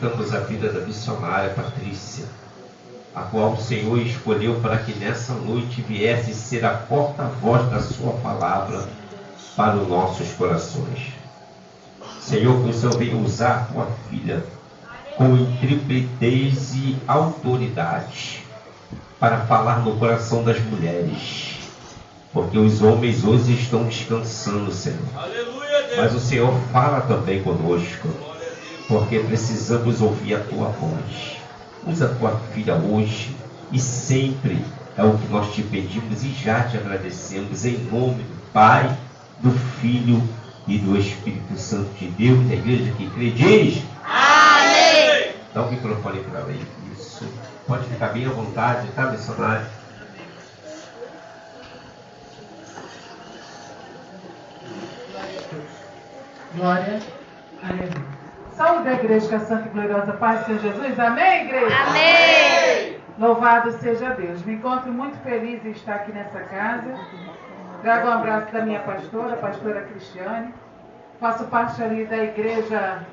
levantamos a vida da missionária Patrícia, a qual o Senhor escolheu para que nessa noite viesse ser a porta-voz da sua palavra para os nossos corações. Senhor, que o Senhor venha usar a tua filha com intrepidez e autoridade para falar no coração das mulheres, porque os homens hoje estão descansando, Senhor. Mas o Senhor fala também conosco, porque precisamos ouvir a tua voz. Usa a tua filha hoje e sempre, é o que nós te pedimos e já te agradecemos, em nome do Pai, do Filho e do Espírito Santo de Deus. A igreja que crê diz: amém! Dá o microfone para mim. Isso. Pode ficar bem à vontade, tá, missionário? Glória a Deus. Saúde a igreja com a santa e gloriosa paz do Senhor Jesus. Amém, igreja? Amém! Louvado seja Deus. Me encontro muito feliz em estar aqui nessa casa. Trago um abraço da minha pastora, a pastora Cristiane. Faço parte ali da igreja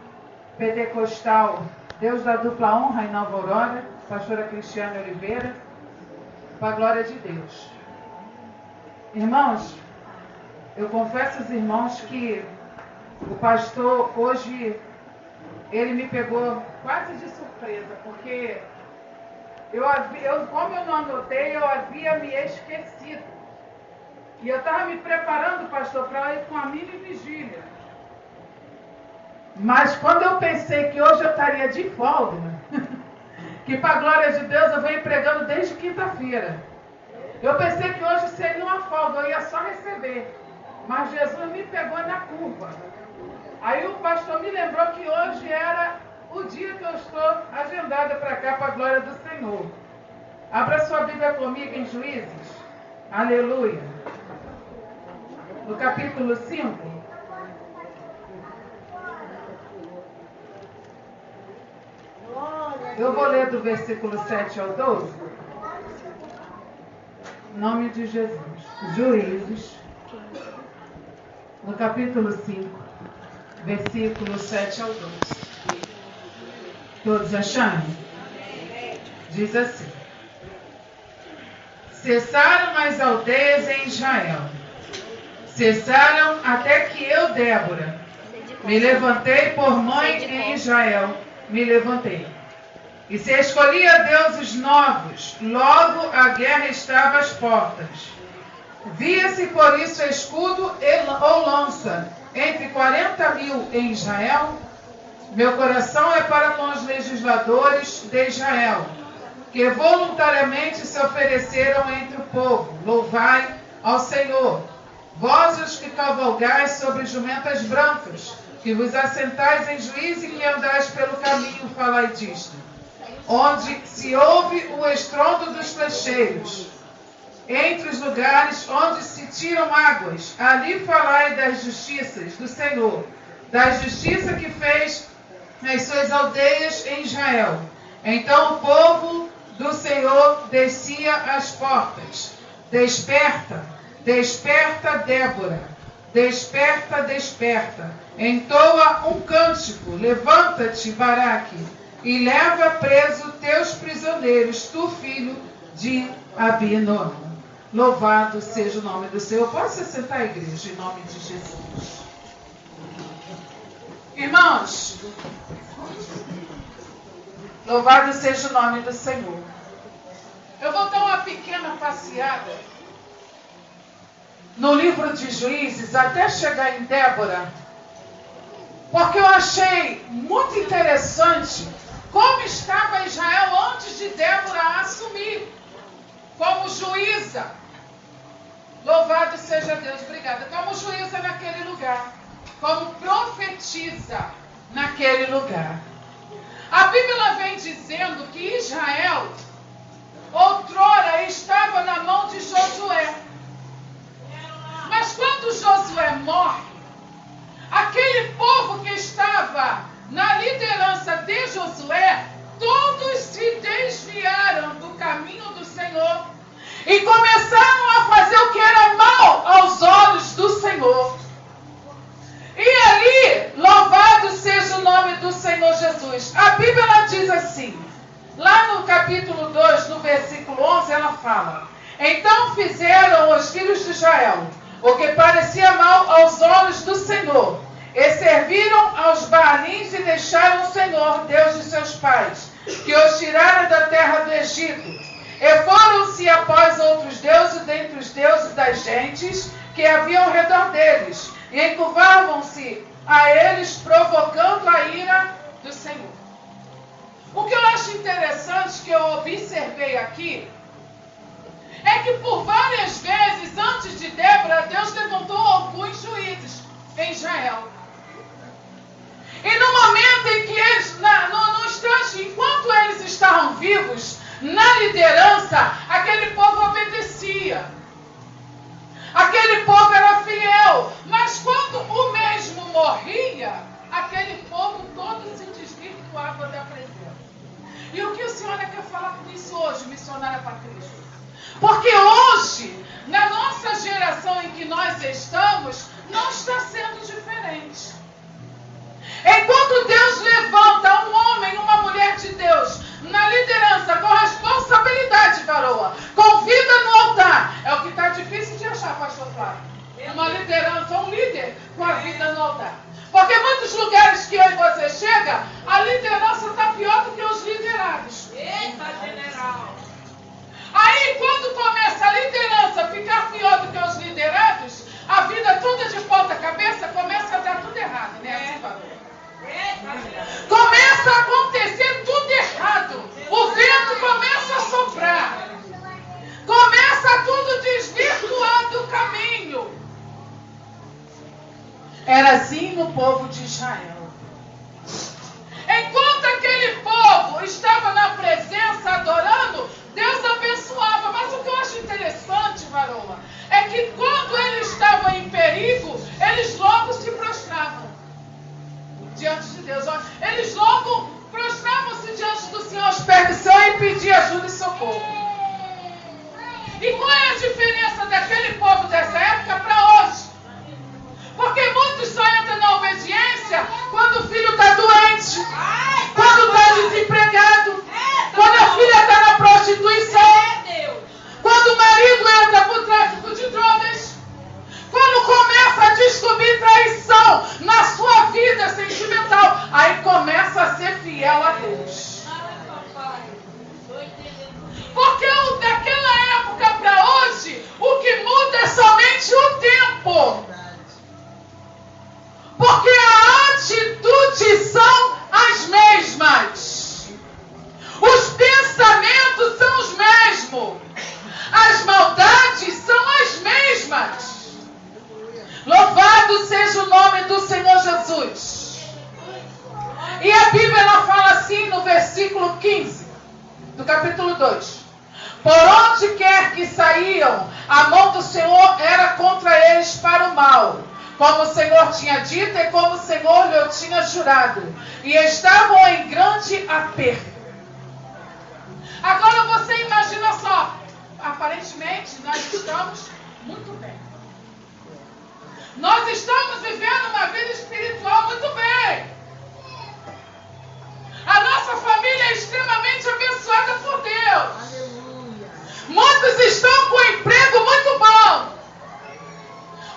pentecostal Deus da Dupla Honra em Nova Aurora, pastora Cristiane Oliveira, para a glória de Deus. Irmãos, eu confesso aos irmãos que o pastor hoje, ele me pegou quase de surpresa, porque como eu não anotei, eu havia me esquecido. E eu estava me preparando, pastor, para ir com a mini vigília. Mas quando eu pensei que hoje eu estaria de folga, que para a glória de Deus eu venho pregando desde quinta-feira. Eu pensei que hoje seria uma folga, eu ia só receber. Mas Jesus me pegou na curva. Aí o pastor me lembrou que hoje era o dia que eu estou agendada para cá, para a glória do Senhor. Abra sua Bíblia comigo em Juízes. Aleluia. No capítulo 5. Eu vou ler do versículo 7 ao 12. Em nome de Jesus. Juízes. No capítulo 5. Versículo 7 ao 12. Todos acharam? Diz assim: cessaram as aldeias em Israel. Cessaram até que eu, Débora, me levantei por mãe em Israel. Me levantei. E se escolhia deuses novos, logo a guerra estava às portas. Via-se por isso escudo ou lança entre 40.000 em Israel. Meu coração é para com os legisladores de Israel, que voluntariamente se ofereceram entre o povo. Louvai ao Senhor, vós os que cavalgais sobre jumentas brancas, que vos assentais em juízo e que andais pelo caminho, falai disto. Onde se ouve o estrondo dos flecheiros, entre os lugares onde se tiram águas, ali falai das justiças do Senhor, da justiça que fez nas suas aldeias em Israel. Então o povo do Senhor descia às portas. Desperta, desperta, Débora, desperta, desperta. Entoa um cântico, levanta-te, Baraque, e leva preso teus prisioneiros, tu filho de Abinoam. Louvado seja o nome do Senhor. Pode se sentar, igreja, em nome de Jesus. Irmãos, louvado seja o nome do Senhor. Eu vou dar uma pequena passeada no livro de Juízes até chegar em Débora, porque eu achei muito interessante como estava Israel antes de Débora assumir como juíza. Louvado seja Deus, obrigada. Como juíza naquele lugar, como profetiza naquele lugar. A Bíblia vem dizendo que Israel outrora estava na mão de Josué. Mas quando Josué morre, aquele povo que estava na liderança de Josué, todos se desviaram do caminho do Senhor e começaram a fazer o que era mal aos olhos do Senhor. E ali, louvado seja o nome do Senhor Jesus, a Bíblia ela diz assim, lá no capítulo 2, no versículo 11, ela fala: então fizeram os filhos de Israel o que parecia mal aos olhos do Senhor, e serviram aos Baalins e deixaram o Senhor, Deus de seus pais, que os tirara da terra do Egito. E foram-se após outros deuses dentre os deuses das gentes que haviam ao redor deles, e encurvavam-se a eles, provocando a ira do Senhor. O que eu acho interessante, que eu observei aqui, é que por várias vezes, antes de Débora, Deus levantou alguns juízes em Israel. E no momento em que eles, no instante, enquanto eles estavam vivos, na liderança, aquele povo obedecia. Aquele povo era fiel. Mas quando o mesmo morria, aquele povo todo se desvirtuava da presença. E o que o Senhor quer falar com isso hoje, missionária Patrícia? Porque hoje, na nossa geração em que nós estamos, não está sendo diferente. Enquanto Deus levanta um homem, uma mulher de Deus, na liderança, com responsabilidade, varoa, com vida no altar, é o que está difícil de achar, pastor Flávio. Uma liderança, um líder com a vida no altar. Porque muitos lugares que eu e você chega, a liderança está pior do que os liderados. Eita, general! Aí, quando começa a liderança a ficar pior do que os liderados, a vida toda de ponta cabeça começa a dar tudo errado, né? Assim, valor. Começa a acontecer tudo errado. O vento começa a soprar. Começa tudo desvirtuar do caminho. Era assim no povo de Israel. Enquanto aquele povo estava na presença adorando, Deus abençoava. Mas o que eu acho interessante, varoa, é que quando eles estavam em perigo, eles logo se prostravam diante de Deus. Eles logo prostravam-se diante do Senhor aos pés do Senhor e pediam ajuda e socorro. E qual é a diferença daquele povo dessa época para hoje? Porque muitos só entram na obediência quando o filho está doente, quando está desempregado, quando a filha está na prostituição, quando o marido entra para o tráfico de drogas, quando começa a descobrir traição na sua vida sentimental, aí começa a ser fiel a Deus. Porque daquela época para hoje, o que muda é somente o tempo. Porque a atitude são as mesmas. Os pensamentos são os mesmos. As maldades são as mesmas. Louvado seja o nome do Senhor Jesus. E a Bíblia ela fala assim no versículo 15 do capítulo 2. Por onde quer que saíam, a mão do Senhor era contra eles para o mal, como o Senhor tinha dito e como o Senhor lhe tinha jurado. E estavam em grande aperto. Agora você imagina só. Aparentemente nós estamos muito bem. Nós estamos vivendo uma vida espiritual muito bem. A nossa família é extremamente abençoada por Deus. Muitos estão com um emprego muito bom.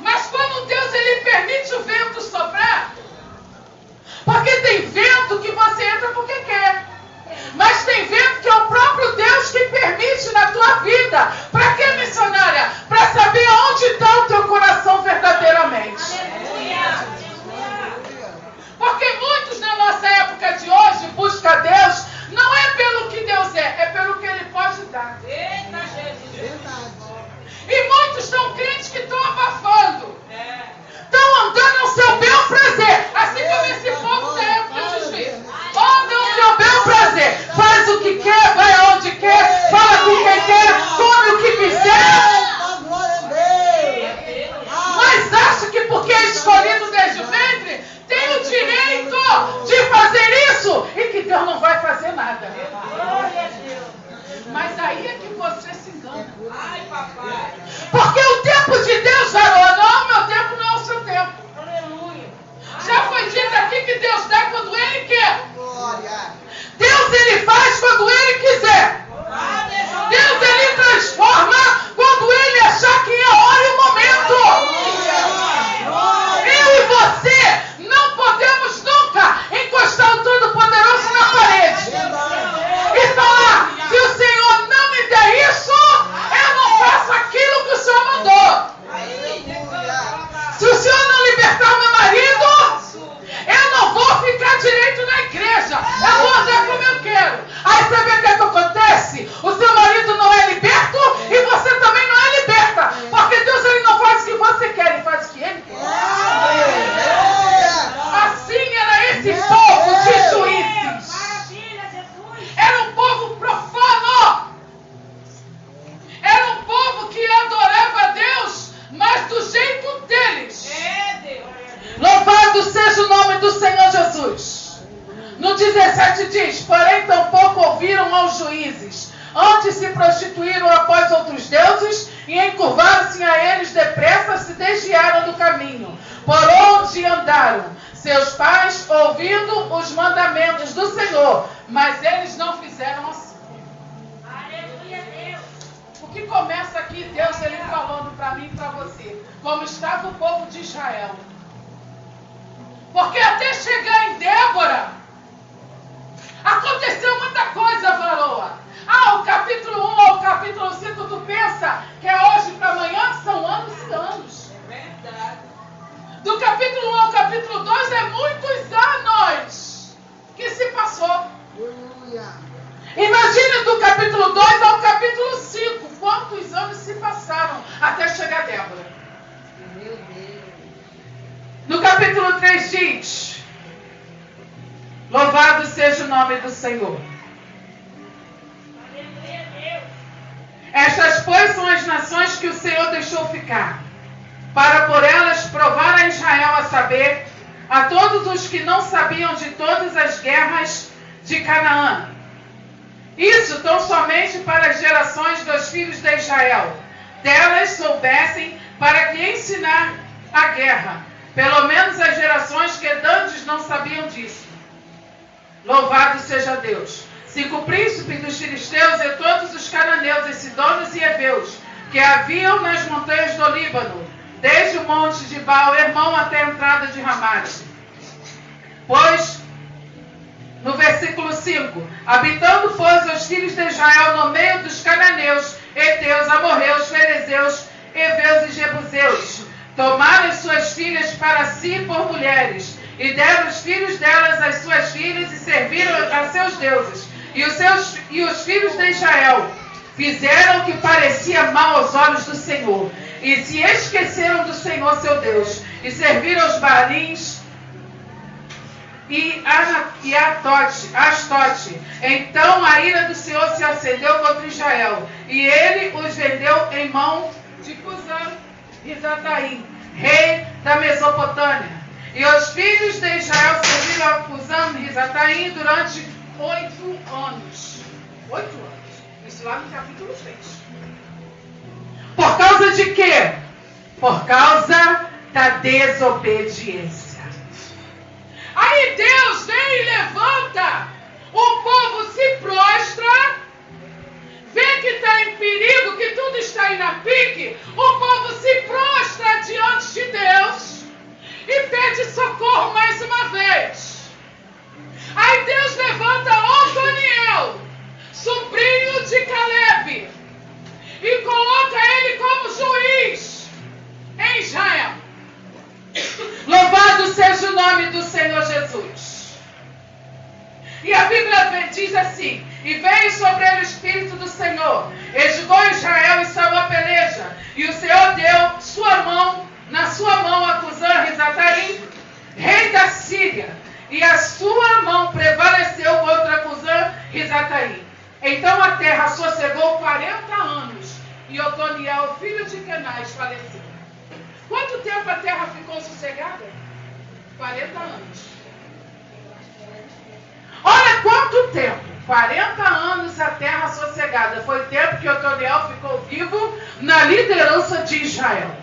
Mas quando Deus ele permite o vento soprar, porque tem vento que você entra porque quer, mas tem vento que é o próprio Deus que permite na tua vida. Para quê, missionária? Para saber onde está o teu coração verdadeiramente. Porque muitos na nossa época de hoje buscam Deus, não é pelo que Deus é pelo que Ele pode dar. E muitos estão crentes que estão abafando. Estão andando ao seu bel prazer. Assim como esse povo da época de juízo. Anda ao seu bel prazer. Faz o que quer, vai aonde quer, fala com quem quer, come o que quiser. Mas acha que porque é escolhido desde o ventre, tem o direito de fazer isso e que Deus não vai fazer nada. Mas aí é que você se engana. Ai, papai. Porque o tempo de Deus, varou, não, meu tempo não é o seu tempo. Aleluia. Já foi dito aqui que Deus dá quando Ele quer. Deus, Ele faz quando Ele quiser. Deus, Ele transforma quando Ele achar que é a hora e o momento. Eu e você não podemos nunca encostar o Todo-Poderoso na parede e falar: se o Senhor não me der isso, eu não faço aquilo que o Senhor mandou. Se o Senhor não libertar o meu marido, eu não vou ficar direito na igreja. Eu vou andar como eu quero. Aí você vê o que acontece? O seu marido não é liberto e você também não é liberta. Porque Deus, Ele não faz o que você quer, Ele faz o que Ele quer. Assim era esse povo de juízes. Era um povo profano. Era um povo que adorava a Deus, mas do jeito deles. Louvado seja o nome do Senhor Jesus. No 17 diz: porém tampouco ouviram aos juízes, antes se prostituíram após outros deuses e encurvaram-se a eles depressa, se desviaram do caminho por onde andaram seus pais, ouvindo os mandamentos do Senhor, mas eles não fizeram assim. Aleluia, Deus. O que começa aqui, Deus, Ele falando para mim e para você, como estava o povo de Israel. Porque até chegar em Débora, aconteceu muita coisa, varoa. O capítulo 1 ao capítulo 5, tu pensa que é hoje para amanhã, são anos e anos. É verdade. Do capítulo 1 ao capítulo 2 é muitos anos que se passou. Imagine do capítulo 2 ao capítulo 5, quantos anos se passaram até chegar Débora. Meu Deus. No capítulo 3 diz: louvado seja o nome do Senhor. Estas, pois, são as nações que o Senhor deixou ficar, para por elas provar a Israel, a saber, a todos os que não sabiam de todas as guerras de Canaã. Isso tão somente para as gerações dos filhos de Israel, delas soubessem, para que ensinar a guerra, pelo menos as gerações que dantes não sabiam disso. Louvado seja Deus. 5 príncipes dos filisteus e todos os cananeus e sidônios e heveus que haviam nas montanhas do Líbano, desde o monte de Baal Hermon até a entrada de Ramate. Pois, no versículo 5, habitando, pois, os filhos de Israel no meio dos cananeus, heteus, amorreus, ferezeus, heveus e jebuseus, tomaram as suas filhas para si por mulheres, e deram os filhos delas às suas filhas, e serviram a seus deuses. E os filhos de Israel fizeram o que parecia mal aos olhos do Senhor, e se esqueceram do Senhor seu Deus, e serviram aos Baalins e Astote. Então a ira do Senhor se acendeu contra Israel, e ele os vendeu em mão de Cusã-Risataim, rei da Mesopotâmia. E os filhos de Israel serviram a Cusã-Risataim durante 8 anos. 8 anos. Isso lá no capítulo 3. Por causa de quê? Por causa da desobediência. Aí Deus vem e levanta. O povo se prostra. Vê que está em perigo, que tudo está indo a pique. O povo se prostra diante de Deus e pede socorro mais uma vez. Aí Deus levanta Otoniel, sobrinho de Caleb, e coloca ele como juiz em Israel. Louvado seja o nome do Senhor Jesus. E a Bíblia diz assim: e veio sobre ele o Espírito do Senhor, e julgou Israel e saiu a peleja, e o Senhor deu na sua mão a Cusã-Risataim, rei da Síria, e a sua mão prevaleceu contra Cusã-Risataim. Então a terra sossegou 40 anos, e Otoniel, filho de Kenaz, faleceu. Quanto tempo a terra ficou sossegada? 40 anos. Olha quanto tempo. 40 anos a terra sossegada. Foi o tempo que Otoniel ficou vivo na liderança de Israel.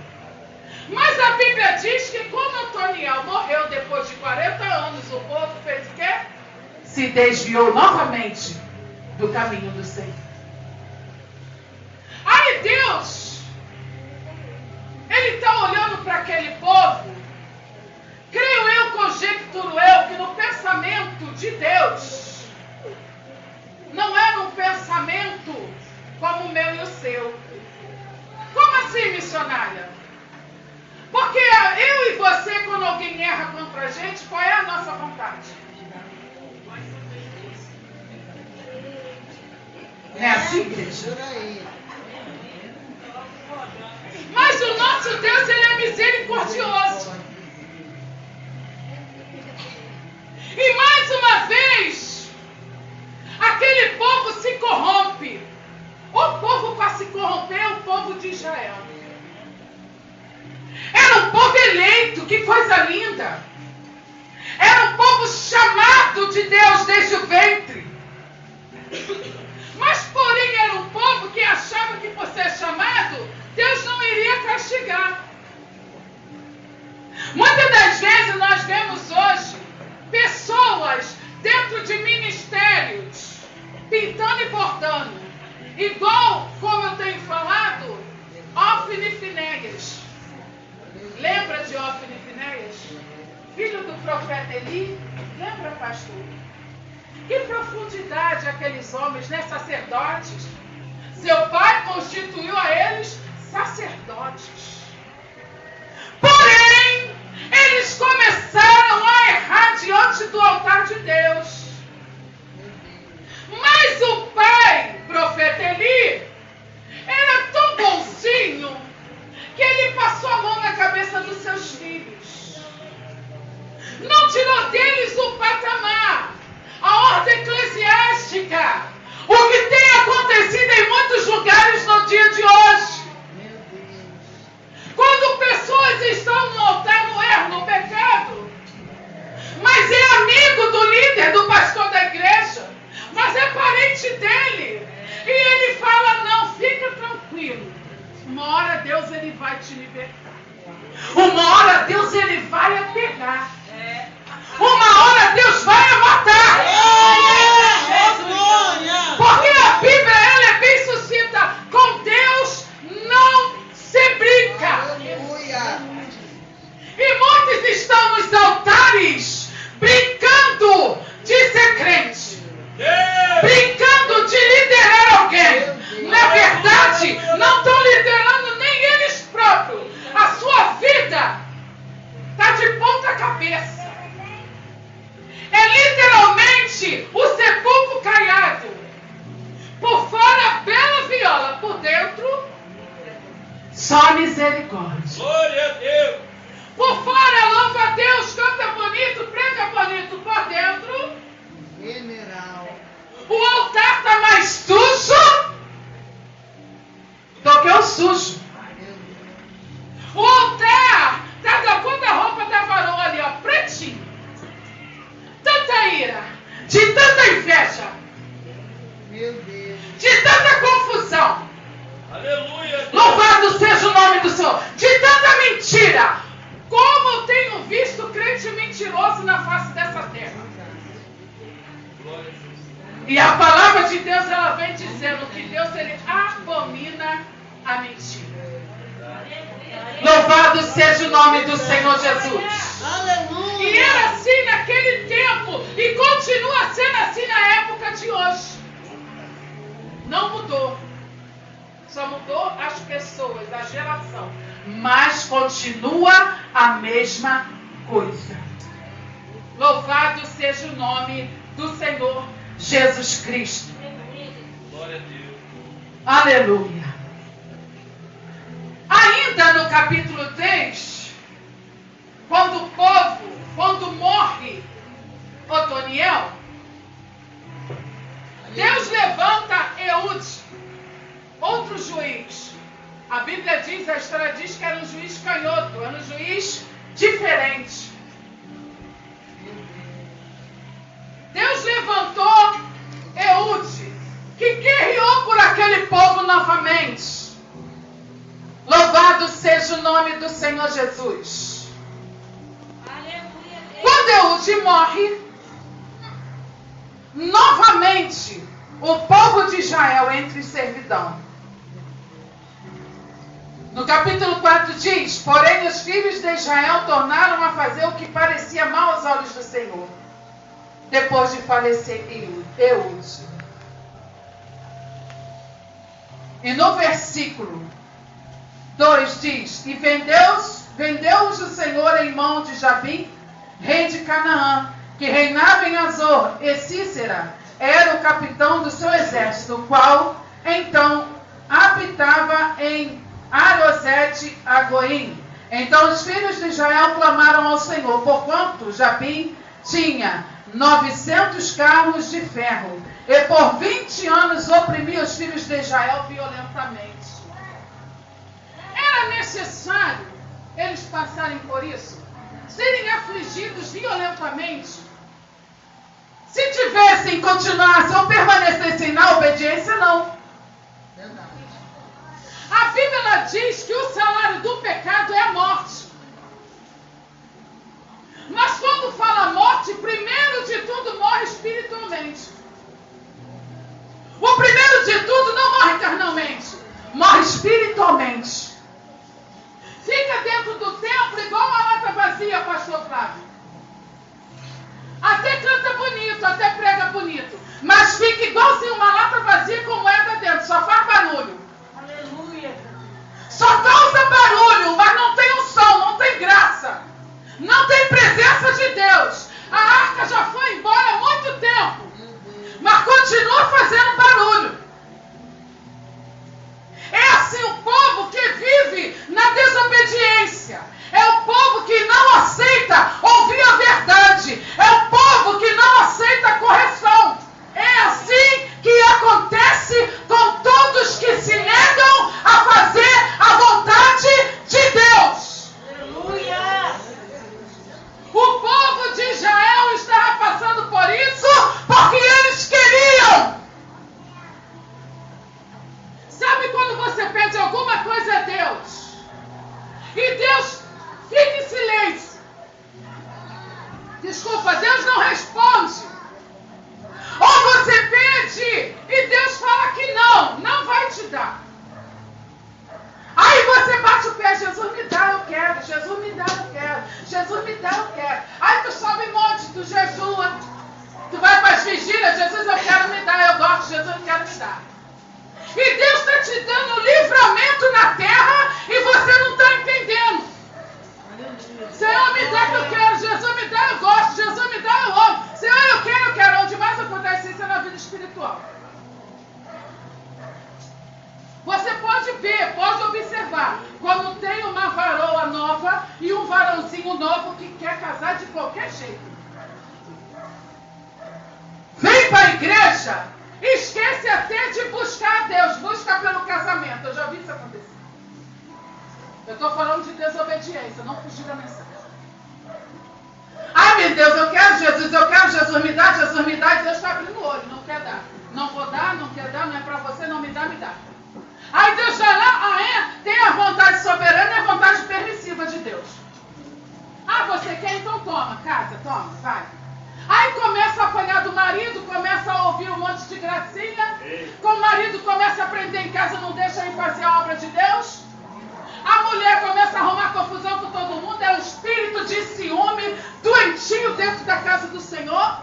Mas a Bíblia diz que quando Otoniel morreu depois de 40 anos, o povo fez o quê? se desviou novamente do caminho do Senhor. Aí Deus, Ele está olhando para aquele povo. Creio eu, conjecturo eu, que no pensamento de Deus não era um pensamento como o meu e o seu. Como assim, missionária? Porque eu e você, quando alguém erra contra a gente, qual é a nossa vontade? É assim, igreja? Mas o nosso Deus, Ele é misericordioso. E mais uma vez, aquele povo se corrompe. O povo para se corromper é o povo de Israel. Era um povo eleito, que coisa linda. Era um povo chamado de Deus desde o ventre. Mas porém era um povo que achava que por ser chamado, Deus não iria castigar. Muitas das vezes nós vemos hoje pessoas dentro de ministérios pintando e bordando, igual, como eu tenho falado, Ofni e Finéias. Lembra de Ofni e Finéias? Filho do profeta Eli? Lembra, pastor? Que profundidade aqueles homens, né? Sacerdotes. Seu pai constituiu a eles sacerdotes. Porém, eles começaram a errar diante do altar de Deus. Mas o pai, profeta Eli, era tão bonzinho que ele passou a mão na cabeça dos seus filhos. Não tirou deles o patamar, a ordem eclesiástica, o que tem acontecido em muitos lugares no dia de hoje. Quando pessoas estão no altar, no erro, no pecado, mas é amigo do líder, do pastor da igreja, mas é parente dele, e ele fala, não, fica tranquilo, uma hora Deus ele vai te libertar, uma hora Deus ele vai a pegar, uma hora Deus vai a matar, porque a Bíblia ela é bem sucinta, com Deus não se brinca. E muitos estão nos altares brincando de ser crente, brincando de liderar alguém. Na verdade, não estão liderando nem eles próprios. A sua vida está de ponta cabeça. É literalmente o sepulcro caiado. Por fora, bela viola. Por dentro, só misericórdia. Glória a Deus. Por fora, louva a Deus, canta bonito, prega bonito. Por dentro, General. o altar está mais sujo do que o sujo. O altar está da cor da roupa da varoa ali, ó, pretinho. Tanta ira, de tanta inveja, Meu Deus. de tanta confusão. Aleluia. Louvado seja o nome do Senhor. De tanta mentira. Como eu tenho visto crente mentiroso na face dessa terra. E a palavra de Deus ela vem dizendo que Deus ele abomina a mentira. Louvado seja o nome do Senhor Jesus. Aleluia. E era assim naquele tempo e continua sendo assim na época de hoje. Não mudou. Só mudou as pessoas, a geração. Mas continua a mesma coisa. Louvado seja o nome do Senhor Jesus Cristo. Glória a Deus. Aleluia. Ainda no capítulo 3, quando morre Otoniel, Deus levanta Eude, outro juiz. A Bíblia diz, a história diz que era um juiz canhoto, era um juiz diferente. Deus levantou Eude, que guerreou por aquele povo novamente. Louvado seja o nome do Senhor Jesus. Quando Eude morre, novamente o povo de Israel entre em servidão. No capítulo 4 diz: porém os filhos de Israel tornaram a fazer o que parecia mal aos olhos do Senhor, depois de falecer Eude. E no versículo 2 diz: e vendeu-os o Senhor em mão de Jabim, rei de Canaã, que reinava em Azor, e Cícera era o capitão do seu exército, o qual então habitava em Arosete-Agoim. Então os filhos de Israel clamaram ao Senhor, porquanto Jabim tinha 900 carros de ferro, e por 20 anos oprimia os filhos de Israel violentamente. Era necessário eles passarem por isso, serem afligidos violentamente. Se tivessem, continuassem ou permanecessem na obediência, não. Verdade. A Bíblia ela diz que o salário do pecado é a morte. Mas quando fala morte, primeiro de tudo morre espiritualmente. O primeiro de tudo não morre carnalmente, morre espiritualmente. Fica dentro do templo igual uma lata vazia, pastor Flávio. Até canta bonito, até prega bonito, mas fica igualzinho uma lata vazia com moeda dentro, só faz barulho. Aleluia. Só causa barulho, mas não tem um som, não tem graça. Não tem presença de Deus. A arca já foi embora há muito tempo, mas continua fazendo barulho. É assim o povo que vive na desobediência. É o povo que não aceita ouvir a verdade. É o povo que não aceita a correção. É assim que acontece com todos que se negam a fazer a vontade de Deus. Aleluia. O povo de Israel estava passando por isso porque eles queriam. Sabe quando você pede alguma coisa a Deus e Deus fica em silêncio? Desculpa, Deus não responde. Ou você pede e Deus fala que não vai te dar. Aí você bate o pé: Jesus me dá, eu quero. Jesus me dá, eu quero. Jesus me dá, eu quero. Aí tu sobe monte, tu jejua. Tu vai para as vigílias: Jesus, eu quero me dar, eu gosto. Jesus, eu quero me dar. E Deus está te dando livramento na terra e você não está entendendo. Senhor, me dá que eu quero. Jesus, me dá, eu gosto. Jesus, me dá, eu amo. Senhor, eu quero. Onde mais acontece isso é na vida espiritual. Você pode ver, pode observar, quando tem uma varoa nova e um varãozinho novo que quer casar de qualquer jeito. Vem para a igreja, esquece até de buscar a Deus, busca pelo casamento. Eu já vi isso acontecer. Eu estou falando de desobediência, não fugir da mensagem. Ai meu Deus, eu quero, Jesus me dá, e Deus está abrindo o olho, não quer dar. Não vou dar, não quer dar, não é para você, não me dá, me dá. Aí Deus vai lá, tem a vontade soberana e a vontade permissiva de Deus. Você quer? Então toma, casa, toma, vai. Aí começa a apanhar do marido, começa a ouvir um monte de gracinha. Com o marido começa a aprender em casa, não deixa ele fazer a obra de Deus. A mulher começa a arrumar confusão com todo mundo, é um espírito de ciúme doentinho dentro da casa do Senhor.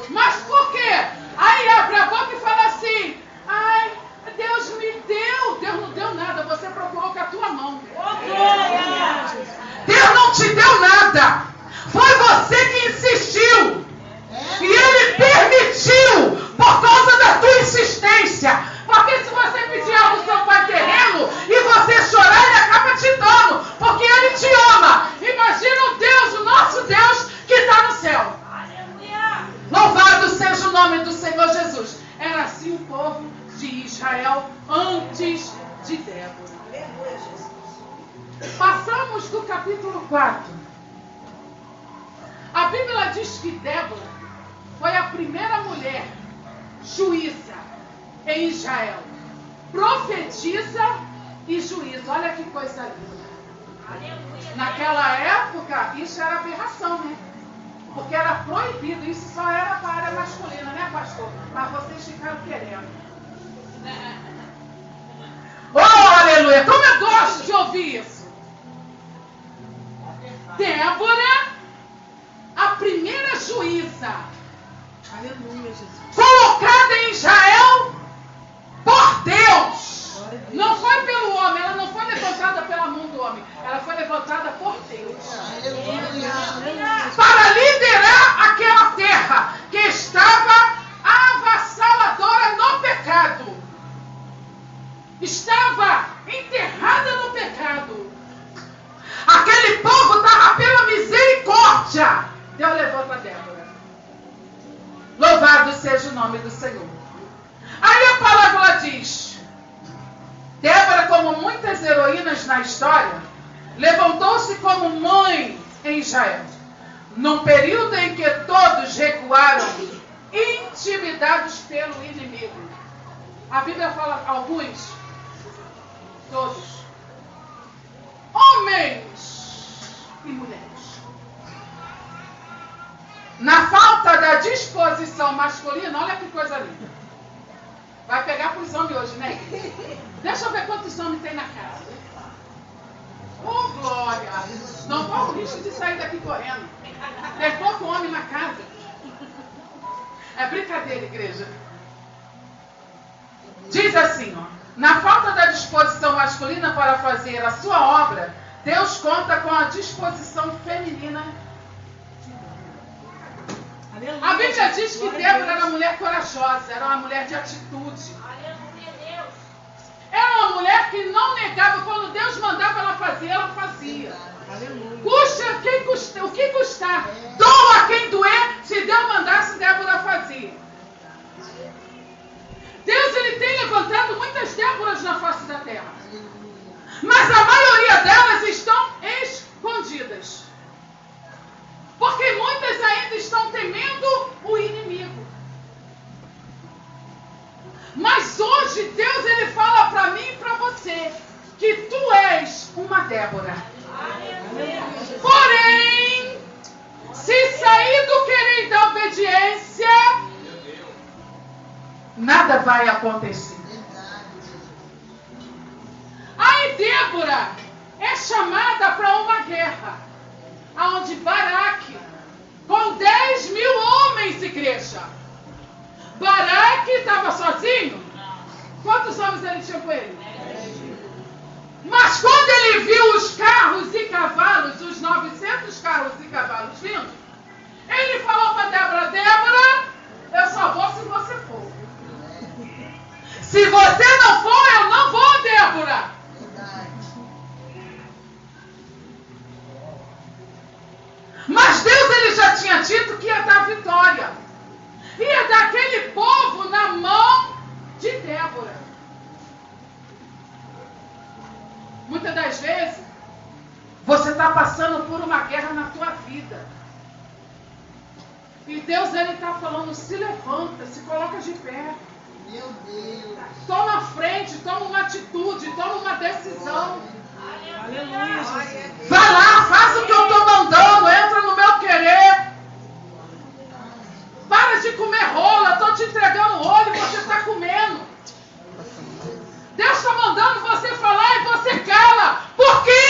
Mas por quê? Aí abre a boca e fala assim: ai, Deus me deu. Deus não deu nada, você procurou com a tua mão. Deus não te deu nada, foi você que insistiu. E Ele permitiu por causa da tua insistência. Porque se você pedir algo ao seu pai terreno e você chorar, Ele acaba te dando, porque Ele te ama. Imagina o Deus, o nosso Deus, que está no céu. Louvado seja o nome do Senhor Jesus. Era assim o povo de Israel antes de Débora. Passamos do capítulo 4. A Bíblia diz que Débora foi a primeira mulher juíza em Israel. Profetisa e juíza. Olha que coisa linda. Naquela época, isso era aberração, né? Porque era proibido, isso só era para a área masculina, né, pastor? Mas vocês ficaram querendo. Oh, aleluia! Como eu gosto de ouvir isso. Débora, a primeira juíza, Aleluia, Jesus. colocada em Israel por Deus. Não foi pelo homem, ela não foi levantada pela mão do homem, ela foi levantada por Deus. Para liderar aquela terra que estava avassaladora no pecado. Estava enterrada no pecado. Aquele povo estava pela misericórdia. Deus levanta Débora. Louvado seja o nome do Senhor. Aí a palavra diz: Débora, como muitas heroínas na história, levantou-se como mãe em Israel, num período em que todos recuaram, intimidados pelo inimigo. A Bíblia fala alguns, todos, homens e mulheres. Na falta da disposição masculina, olha que coisa linda. Vai pegar para os homens hoje, né? Deixa eu ver quantos homens tem na casa. Oh, glória! Não corre o risco de sair daqui correndo. Tem pouco homem na casa. É brincadeira, igreja. Diz assim, ó. Na falta da disposição masculina para fazer a sua obra, Deus conta com a disposição feminina. A Bíblia diz que Débora era uma mulher corajosa, era uma mulher de atitude. Era uma mulher que não negava, quando Deus mandava ela fazer, ela fazia. Custa quem custar, o que custar, doa quem doer, se Deus mandasse, Débora fazia. Deus, ele tem levantado muitas Déboras na face da terra. Mas a maioria delas estão escondidas. Porque muitas ainda estão temendo o inimigo. Mas hoje Deus, ele fala para mim e para você que tu és uma Débora. Porém, se sair do querer da obediência, nada vai acontecer. Aí Débora é chamada para uma guerra, onde Baraque, com 10 mil homens, igreja. Baraque estava sozinho? Quantos homens ele tinha com ele? Mas quando ele viu os carros e cavalos, os 900 carros e cavalos vindo, ele falou para Débora: Débora, eu só vou se você for. Se você não for, eu não vou, Débora. Mas Deus, ele já tinha dito que ia dar vitória. Ia dar aquele povo na mão de Débora. Muitas das vezes, você está passando por uma guerra na tua vida. E Deus, ele está falando: se levanta, se coloca de pé. Meu Deus. Toma frente, toma uma atitude, toma uma decisão. Aleluia, Jesus. Vai lá, faz o que eu estou mandando, entra no meu querer. Para de comer rola, estou te entregando rolo e você está comendo. Deus está mandando você falar e você cala. Por quê?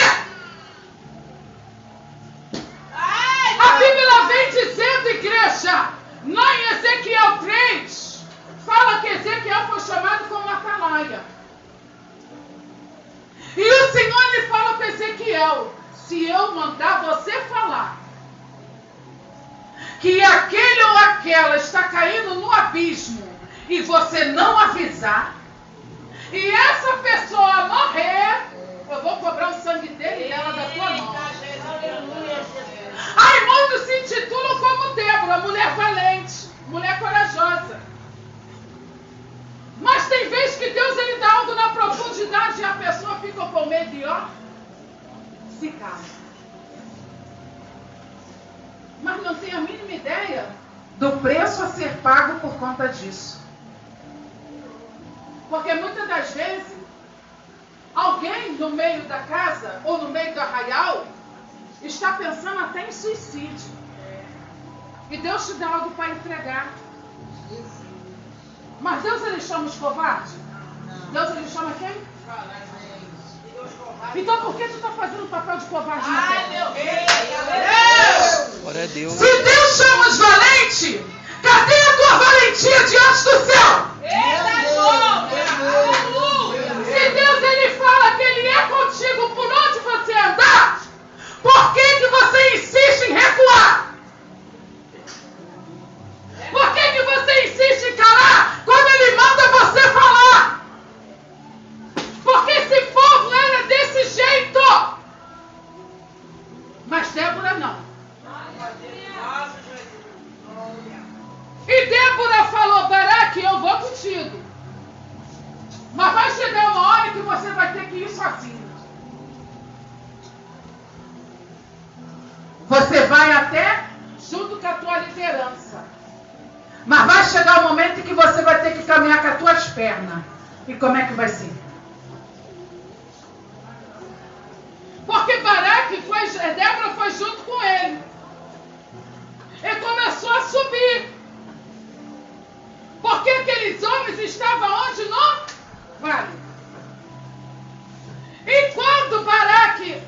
A Bíblia vem dizendo, igreja, lá em Ezequiel 3, fala que Ezequiel foi chamado como atalaia. E o Senhor, ele fala para Ezequiel: se eu mandar você falar que aquele ou aquela está caindo no abismo e você não avisar, e essa pessoa morrer, eu vou cobrar o sangue dele e dela da tua mão. Aí muitos se intitulam como Débora, mulher valente, mulher corajosa. Mas tem vezes que Deus, ele dá algo na profundidade e a pessoa fica com medo e ó, se cala. Mas não tem a mínima ideia do preço a ser pago por conta disso. Porque muitas das vezes, alguém no meio da casa ou no meio do arraial está pensando até em suicídio. E Deus te dá algo para entregar. Mas Deus, ele chama os covardes? Deus, ele chama quem? Então por que tu está fazendo o papel de covarde na terra? Glória a Deus. Se Deus chama os valentes, cadê a tua valentia diante do céu? Se Deus, ele fala que ele é contigo por onde você andar, por que você insiste em recuar? Por que você insiste em calar quando ele manda você falar? Porque esse povo era desse jeito. Mas Débora não. E Débora falou: Baraque, eu vou contigo. Mas vai chegar uma hora que você vai ter que ir sozinho. Você vai até junto com a tua liderança. Mas vai chegar o momento em que você vai ter que caminhar com as tuas pernas. E como é que vai ser? Porque Débora foi junto com ele. E começou a subir. Porque aqueles homens estavam onde? No vale. E quando Baraque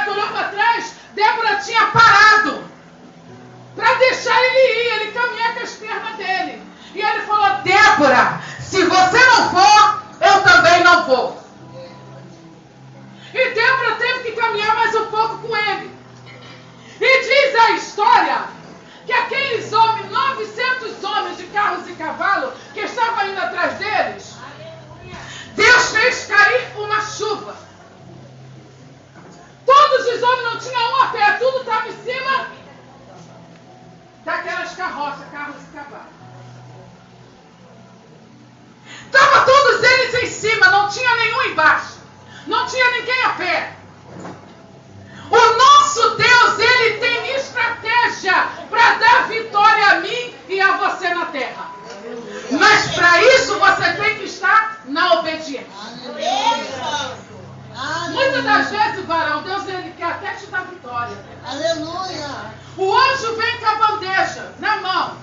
olhou para trás, Débora tinha parado para deixar ele ir, ele caminhar com as pernas dele. E ele falou: Débora, se você não for, eu também não vou. E Débora teve que caminhar mais um pouco com ele. E diz a história que aqueles homens, 900 homens de carros e cavalos, que estavam indo atrás deles, Deus fez cair uma chuva. Todos os homens não tinham um a pé, tudo estava em cima daquelas carroças, carros e cavalos. Estavam todos eles em cima, não tinha nenhum embaixo. Não tinha ninguém a pé. O nosso Deus, ele tem estratégia para dar vitória a mim e a você na terra. Mas para isso você tem que estar na obediência. Muitas das vezes, varão, Deus, ele quer até te dar vitória. Aleluia. O anjo vem com a bandeja na mão.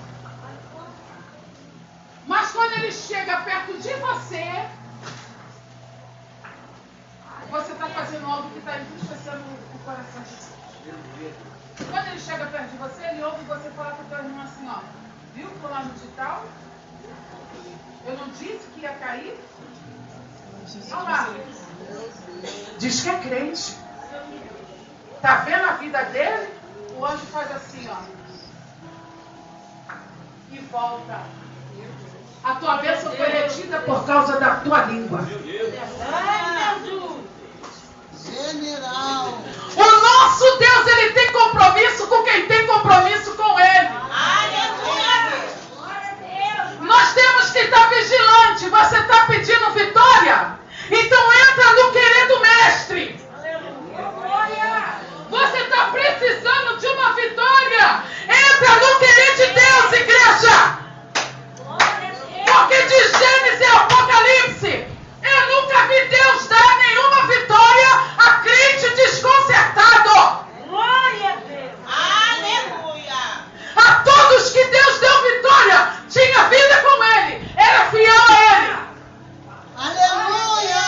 Mas quando ele chega perto de você, você está fazendo algo que está entristecendo o coração de Deus. Quando ele chega perto de você, ele ouve você falar para o teu irmão assim: ó, viu fulano de tal? Eu não disse que ia cair? Olha lá. Diz que é crente. Está vendo a vida dele? O anjo faz assim, ó. E volta. A tua bênção foi retida por causa da tua língua. General. O nosso Deus, ele tem compromisso com quem tem compromisso com ele. Nós temos que estar vigilantes. Você está pedindo vitória? Então entra no querer do mestre. Você está precisando de uma vitória? Entra no querer de Deus, igreja. Porque de Gênesis a Apocalipse, eu nunca vi Deus dar nenhuma vitória a crente desconcertado. Glória a Deus. Aleluia. A todos que Deus deu vitória, tinha vida com ele, era fiel a ele. Aleluia.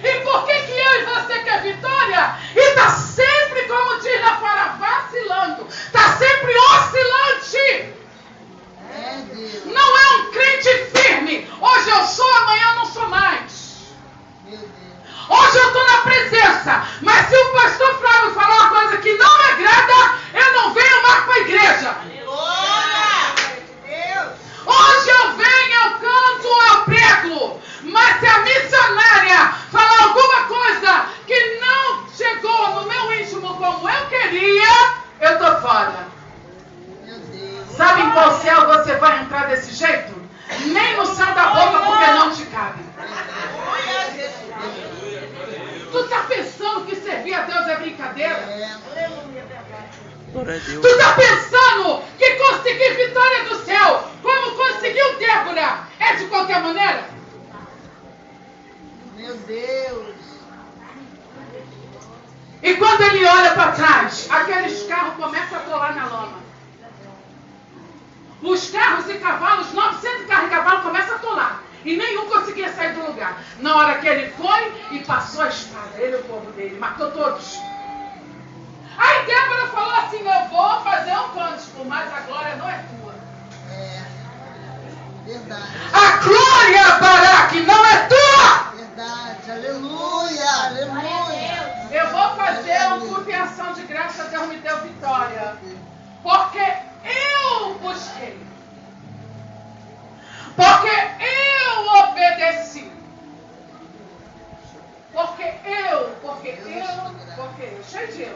E por que eu e você quer vitória? E está sempre, como diz na fora, vacilando. Está sempre oscilante. É Deus. Não é um crente firme. Hoje eu sou, amanhã eu não sou mais. Meu Deus. Hoje eu estou na presença. Mas se o pastor Flávio falar uma coisa que não me agrada, eu não venho mais para a igreja. Glória. Deus. Hoje eu venho, eu canto, eu prego. Mas se a missionária falar alguma coisa que não chegou no meu íntimo como eu queria, eu estou fora. Meu Deus. Sabe em qual céu você vai entrar desse jeito? Nem no céu da boca, porque não te cabe. Tu está pensando que servir a Deus é brincadeira? Glória a Deus. Tu está pensando que conseguir vitória do céu, como conseguiu Débora, é de qualquer maneira? Meu Deus. E quando ele olha para trás, aqueles carros começam a atolar na lama. Os carros e cavalos, 900 carros e cavalos, começam a atolar. E nenhum conseguia sair do lugar. Na hora que ele foi e passou a espada, ele e o povo dele, matou todos. Aí Débora falou assim, eu vou fazer um cântico, mas a glória não é tua. É. Verdade. A glória, Baraque, não é tua! Verdade. Aleluia. Aleluia. Eu vou fazer um culto em ação de graça, Deus me deu vitória. Porque eu busquei. Porque eu obedeci. Porque eu. Cheio de eu.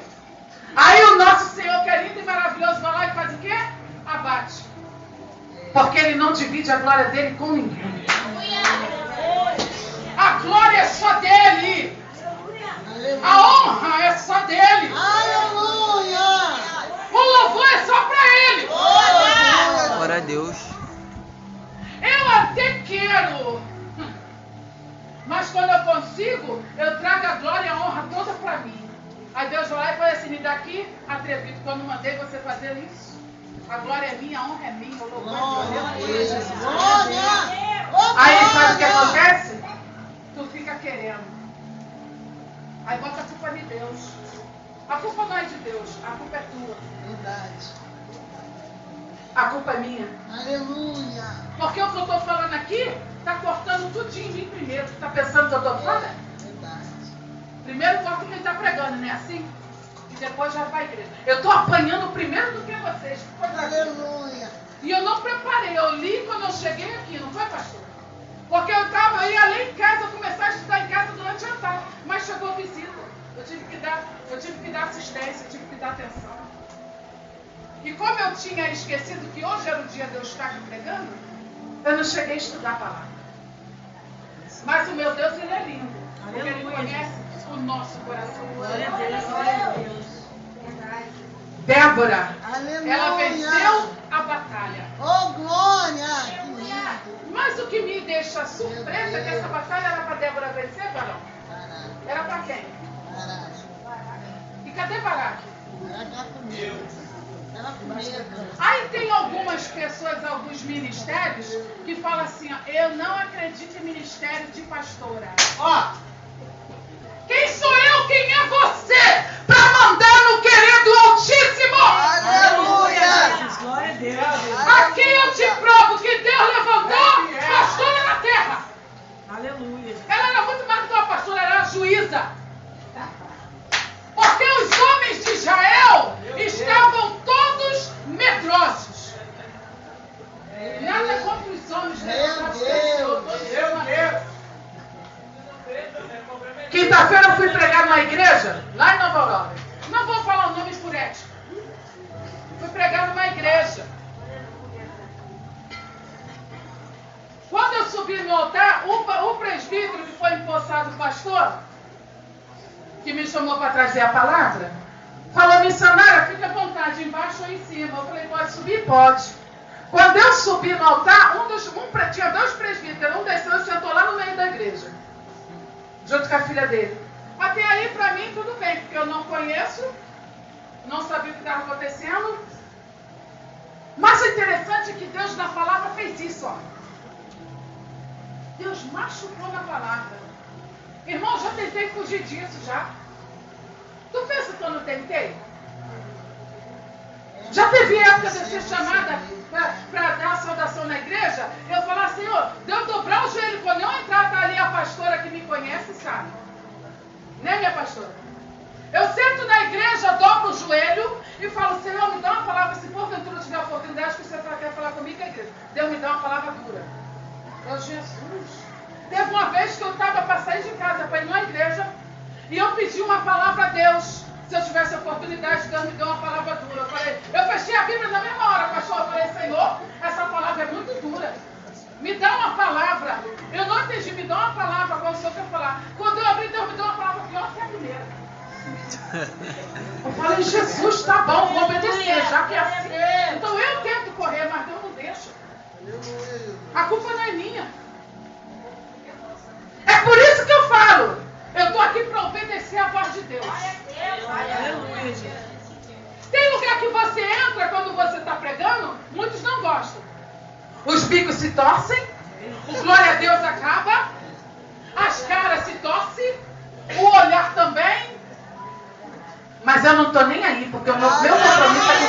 Aí o nosso Senhor, que é lindo e maravilhoso, vai lá e faz o quê? Abate. Porque Ele não divide a glória dele com ninguém. A glória é só dele. A honra é só dele. Aleluia. O louvor é só para ele. Glória a Deus. Eu até quero. Mas quando eu consigo, eu trago a glória e a honra toda para mim. Aí Deus vai lá e fala assim, me dá aqui, atrevido, quando mandei você fazer isso. A glória é minha, a honra é minha, o louvor é meu. Glória. Aí sabe o que acontece? Tu fica querendo. Aí bota a culpa de Deus. A culpa não é de Deus, a culpa é tua. Verdade. A culpa é minha. Aleluia. Porque o que eu estou falando aqui está cortando tudinho em mim primeiro. Tu está pensando que eu estou falando? Verdade. Primeiro corta quem está pregando, não é assim? E depois já vai à igreja. Eu estou apanhando primeiro do que vocês. Aleluia. E eu não preparei, eu li quando eu cheguei aqui, não foi, pastor? Porque eu ia ler em casa, eu começar a estudar em casa durante a tarde. Mas chegou a visita. Eu tive que dar assistência, eu tive que dar atenção. E como eu tinha esquecido que hoje era o dia de eu estar aqui pregando, eu não cheguei a estudar a palavra. Mas o meu Deus, Ele é lindo. Porque Ele conhece o nosso coração. Glória a Deus. Débora, Aleluia. ela venceu a batalha. Oh, glória. Que lindo. Mas o que me deixa surpresa é que essa batalha era para Débora vencer, Barão? Era para quem? E cadê Baraque? Ela comigo. Ela comigo. Aí tem algumas pessoas, alguns ministérios, que falam assim, ó, eu não acredito em ministério de pastora. Ó, quem sou eu? Quem é você? Para mandar no querer do Altíssimo. Aleluia. Glória a Deus. Aqui eu te provo que Deus levantou pastora na terra. Aleluia. Ela era muito mais do que uma pastora, ela era uma juíza. Porque os homens de Israel estavam todos medrosos. Nada contra os homens medrosos. Quinta-feira eu fui pregar numa igreja, lá em Nova Aurora. Não vou falar o nome por ética. Fui pregar numa igreja. Quando eu subi no altar, o presbítero que foi empossado pastor, que me chamou para trazer a palavra, falou, missionária, fica à vontade, embaixo ou em cima. Eu falei, pode subir? Pode. Quando eu subi no altar, tinha dois presbíteros, um desceu e sentou lá no meio da igreja, junto com a filha dele. Até aí, para mim, tudo bem, porque eu não conheço, não sabia o que estava acontecendo. Mas o interessante é que Deus na palavra fez isso, ó. Deus machucou na palavra. Irmão, já tentei fugir disso já. Tu pensa que eu não tentei? Já teve época de ser chamada para dar a saudação na igreja? Eu falar, Senhor, de eu dobrar o joelho, quando eu entrar, tá ali a pastora que me conhece, sabe? Né, minha pastora? Eu sento na igreja, dobro o joelho e falo, Senhor, me dá uma palavra, se porventura eu tiver a oportunidade que você quer falar comigo, a igreja. Deus me dá uma palavra dura. Eu, Jesus. Teve uma vez que eu estava para sair de casa, para ir numa igreja, e eu pedi uma palavra a Deus. Se eu tivesse a oportunidade, Deus me deu uma palavra dura. Eu fechei a Bíblia na mesma hora, pastor. Eu falei, Senhor, essa palavra é muito dura. Me dá uma palavra. Eu não entendi, me dá uma palavra quando o Senhor quer falar. Quando eu abri, Deus me deu uma palavra pior que a primeira. Eu falei, Jesus, tá bom, vou obedecer, já que é assim. Então eu tento correr, mas Deus não deixa. A culpa não é minha. É por isso que eu falo. Eu estou aqui para obedecer a voz de Deus. Aleluia. Tem lugar que você entra quando você está pregando, muitos não gostam. Os bicos se torcem, o glória a Deus acaba, as caras se torcem, o olhar também. Mas eu não estou nem aí, porque o meu compromisso é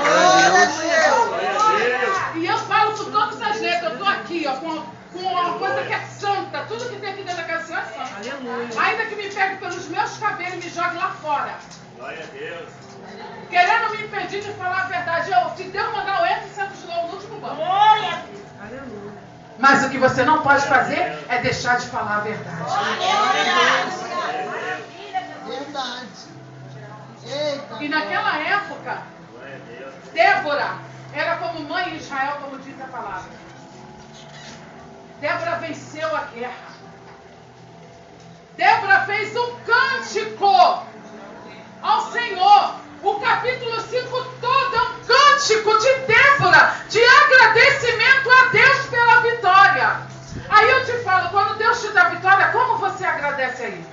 com o Senhor. E eu falo com todas as letras, eu estou aqui, ó, com uma coisa que é santa, tudo que tem aqui dentro da casa do Senhor é santo. Aleluia. Ainda que me pegue pelos meus cabelos e me jogue lá fora. Glória a Deus. Querendo me impedir de falar a verdade. Se Deus mandar, eu entro e sento de novo no último banco. Aleluia. Mas o que você não pode fazer é deixar de falar a verdade. Verdade. Eita. E naquela época, Débora era como mãe em Israel, como diz a palavra. Débora venceu a guerra. Débora fez um cântico ao Senhor. O capítulo 5 todo é um cântico de Débora, de agradecimento a Deus pela vitória. Aí eu te falo, quando Deus te dá vitória, como você agradece a Ele?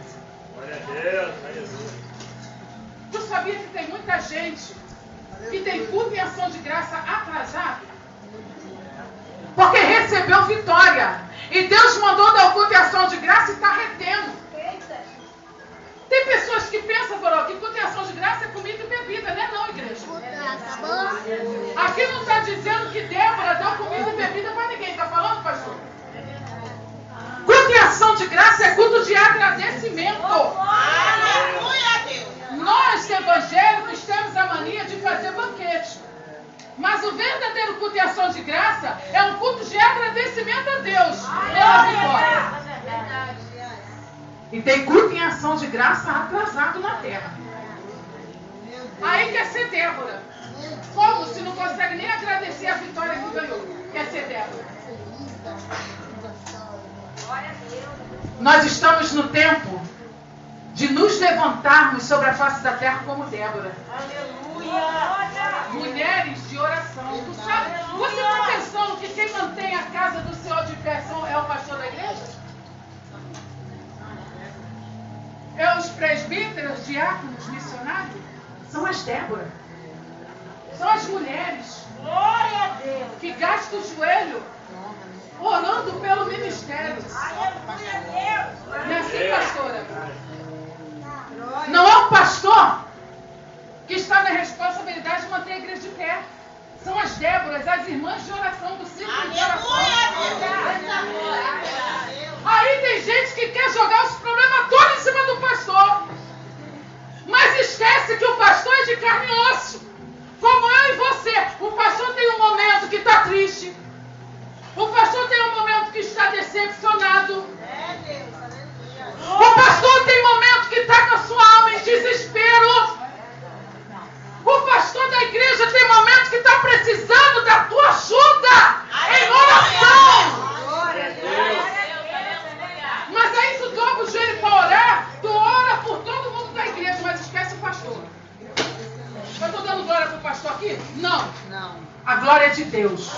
Glória a Deus. Aleluia. Tu sabia que tem muita gente que tem culto e ação de graça atrasado? Porque recebeu vitória. E Deus mandou dar o culto e ação de graça e está retendo. Tem pessoas que pensam, que culto e ação de graça é comida e bebida, né? Não, igreja. Aqui não está dizendo que Débora deu comida e bebida para ninguém. Está falando, pastor? Culto e ação de graça é culto de agradecimento. Nós, evangélicos, temos a mania de fazer banquete. Mas o verdadeiro culto e ação de graça é um culto de agradecimento a Deus pela vitória. E tem culto em ação de graça atrasado na terra. Aí quer ser Débora. Como se não consegue nem agradecer a vitória que ganhou? Quer ser Débora. Nós estamos no tempo de nos levantarmos sobre a face da terra como Débora. Mulheres de oração. Tu sabe, você está pensando que quem mantém a casa do Senhor de pé é o pastor da igreja? É os presbíteros, diáconos, missionários? São as Débora. São as mulheres. Glória a Deus. Que gastam o joelho orando pelo ministério. Não é assim, pastora? Não é o pastor que está na responsabilidade de manter a igreja de pé. São as Déboras, as irmãs de oração do círculo de oração. Aí tem gente que quer jogar os problemas todos em cima do pastor. Mas esquece que o pastor é de carne e osso. Como eu e você. O pastor tem um momento que está triste. O pastor tem um momento que está decepcionado. O pastor tem um momento que está com a sua alma em desespero. O pastor da igreja tem momentos que está precisando da tua ajuda em oração. Mas aí tu dobra o joelho para orar, tu ora por todo mundo da igreja, mas esquece o pastor. Eu estou dando glória para o pastor aqui? Não. A glória é de Deus.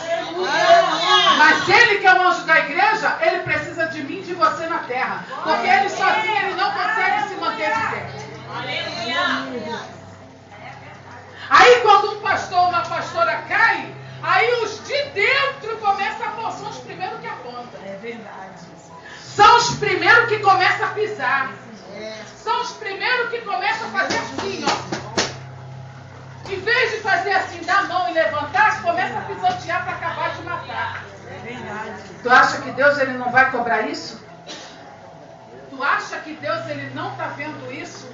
Mas ele que é o anjo da igreja, ele precisa de mim e de você na terra. Porque ele sozinho ele não consegue se manter de pé. Aí quando um pastor ou uma pastora cai, aí os de dentro começam a pôr, são os primeiros que apontam. É verdade. São os primeiros que começam a pisar. São os primeiros que começam a fazer assim, ó. Em vez de fazer assim, dar a mão e levantar, começa a pisotear para acabar de matar. É verdade. Tu acha que Deus ele não vai cobrar isso? Tu acha que Deus ele não está vendo isso?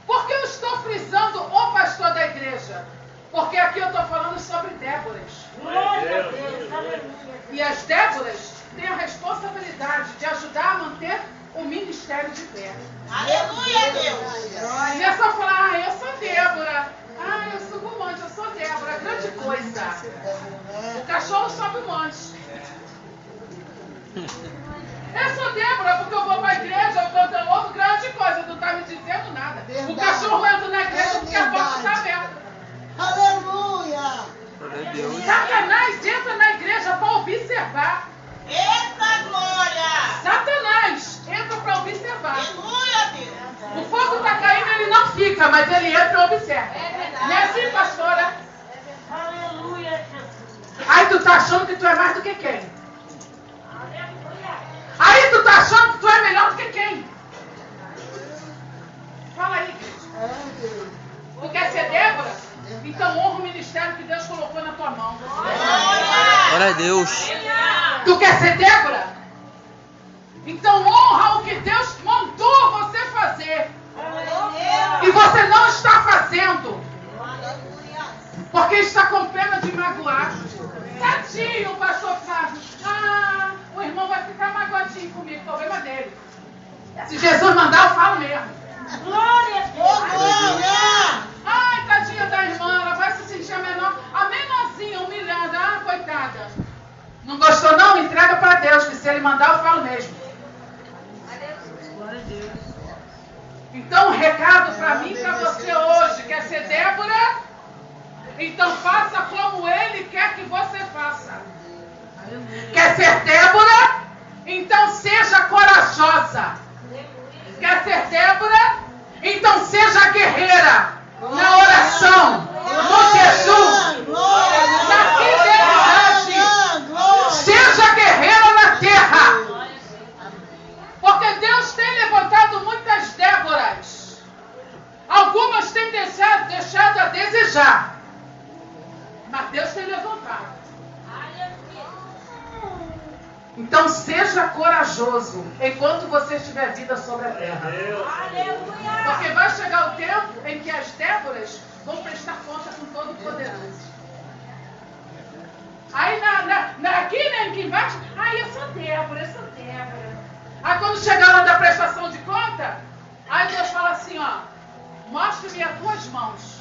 Por que eu estou frisando o pastor da igreja? Porque aqui eu estou falando sobre Déboras. Glória a Deus. Aleluia. E as Déboras têm a responsabilidade de ajudar a manter o ministério de pé. Aleluia, Deus. Não é só falar, eu sou Débora. Eu subo um monte, eu sou Débora. Grande coisa. O cachorro sobe um monte. Eu sou Débora porque eu vou para a igreja, eu ouvo grande coisa. Tu não está me dizendo nada. O cachorro entra na igreja porque a porta está aberta. Aleluia. Glória a Deus. Satanás entra na igreja para observar. Eita glória. Satanás entra para observar. Aleluia, Deus. O fogo está caindo, ele não fica, mas ele entra e observa. Não é assim, pastora? Aleluia, Jesus. Aí tu tá achando que tu é mais do que quem? Aí tu tá achando que tu é melhor do que quem? Fala aí. Tu quer ser Débora? Então honra o ministério que Deus colocou na tua mão. Glória a Deus. Tu quer ser Débora? Então honra o que Deus mandou você fazer. E você não está fazendo. Porque está com pena de magoar. Tadinho, pastor Flávio. Ah, o irmão vai ficar magoadinho comigo. Problema dele. Se Jesus mandar, eu falo mesmo. Glória a Deus. Ai, tadinha da irmã, ela vai se sentir a menorzinha, humilhada. Ah, coitada. Não gostou não? Entrega para Deus, que se Ele mandar, eu falo mesmo. Glória a Deus. Então, um recado para mim e para você hoje. Quer ser Débora? Então faça como Ele quer que você faça. Quer ser Débora? Então seja corajosa. Quer ser Débora? Então seja guerreira. Na oração, no jejum, na fidelidade. Seja guerreira na terra. Porque Deus tem levantado muitas Déboras. Algumas têm deixado a desejar. Mas Deus tem levantado. Então seja corajoso enquanto você tiver vida sobre a terra. Porque vai chegar o tempo em que as Déboras vão prestar conta com todo o poderoso. Aí aqui, né, aqui embaixo, eu sou Débora, eu sou Débora. Aí quando chegar lá da prestação de conta, aí Deus fala assim, ó, mostre-me as tuas mãos.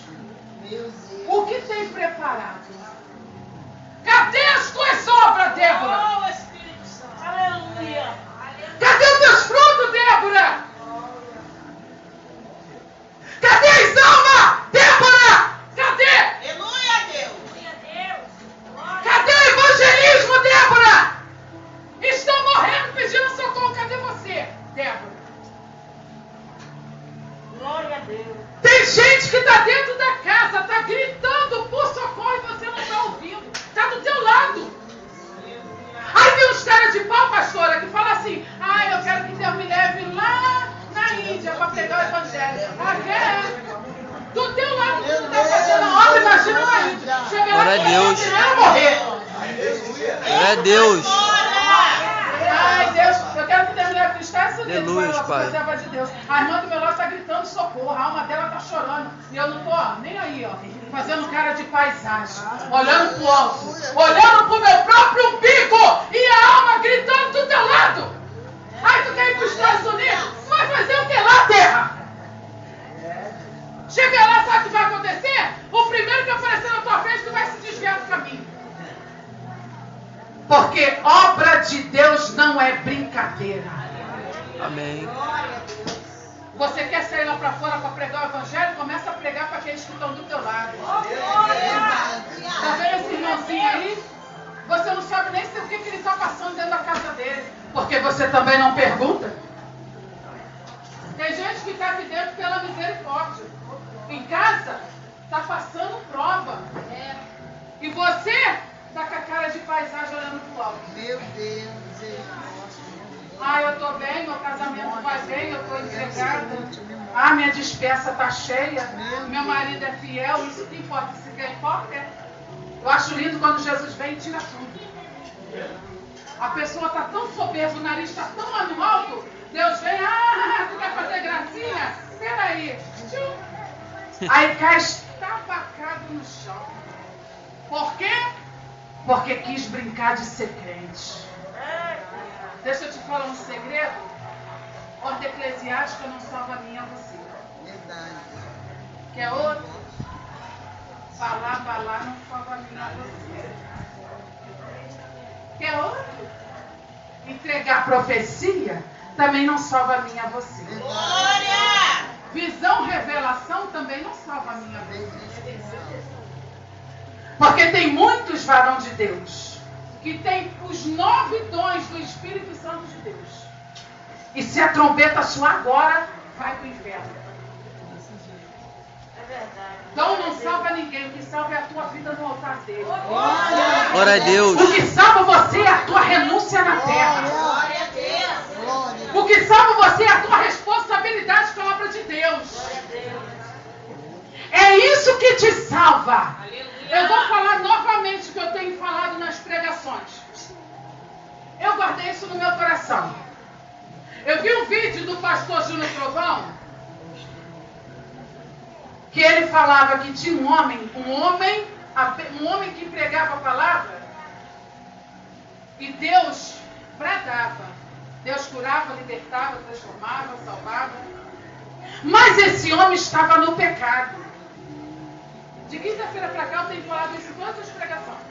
O que tem preparado? Cadê as tuas obras, Débora? Oh, Espírito Santo. Aleluia. Cadê os teus frutos, Débora? Cadê as almas, Débora? Cadê? Aleluia a Deus. Cadê o evangelismo, Débora? Estão morrendo pedindo socorro. Cadê você, Débora? Glória a Deus. Tem gente que está dentro da casa, está gritando por socorro e você não está ouvindo. Está do teu lado. Aí tem uns caras de pau, pastora, que falam assim, eu quero que Deus me leve lá na Índia para pregar o evangelho. Quer? Do teu lado, tu não está fazendo a obra, imagina na Índia. Chega lá, Glória a Deus. vai morrer. Glória a Deus. Ai, Deus, eu quero que Deus me leve para os Estados Unidos. Aleluia, Pai. Fazer a voz de Deus. A irmã do meu lado está gritando socorro, a alma dela está chorando. E eu não estou nem aí, ó, fazendo cara de paisagem, olhando para o alto, olhando para o meu próprio umbigo e a alma gritando do teu lado. Ai, tu quer ir para os Estados Unidos? Tu vai fazer o que lá, terra? Chega lá, sabe o que vai acontecer? O primeiro que aparecer na tua frente, tu vai se desviar do caminho. Porque obra de Deus não é brincadeira. Amém. Você quer sair lá para fora para pregar o evangelho? Começa a pregar para aqueles que estão do teu lado. Está vendo esse irmãozinho aí? Você não sabe nem o que ele está passando dentro da casa dele. Porque você também não pergunta. Tem gente que está aqui dentro pela misericórdia. Em casa, está passando prova. E você está com a cara de paisagem olhando para o alto. Meu Deus. Eu estou bem, meu casamento vai bem, eu estou empregada. Minha despesa está cheia. Meu marido é fiel, isso que importa. Se quer importa, Eu acho lindo quando Jesus vem e tira tudo. A pessoa está tão soberba, o nariz está tão lá no alto. Deus vem, tu quer fazer gracinha? Peraí. Aí cai estabacado no chão. Por quê? Porque quis brincar de ser crente. Deixa eu te falar um segredo. Ordem eclesiástica não salva a mim e a você. Verdade. Quer outro? Falar não salva a mim e a você. Quer outro? Entregar profecia também não salva a mim e a você. Glória! Visão, revelação também não salva a mim e a você. Porque tem muitos varões de Deus que tem os 9 dons do Espírito Santo de Deus. E se a trombeta soar agora, vai para o inferno. Dom não salva ninguém, o que salva é a tua vida no altar dele. Glória a Deus. O que salva você é a tua renúncia na terra. Glória a Deus. O que salva você é a tua responsabilidade com a obra de Deus. É isso que te salva. Eu vou falar novamente o que eu tenho falado nas pregações. Eu guardei isso no meu coração. Eu vi um vídeo do pastor Júnior Trovão, que ele falava que tinha um homem que pregava a palavra e Deus bradava. Deus curava, libertava, transformava, salvava. Mas esse homem estava no pecado. De quinta-feira para cá eu tenho falado isso em todas as pregações.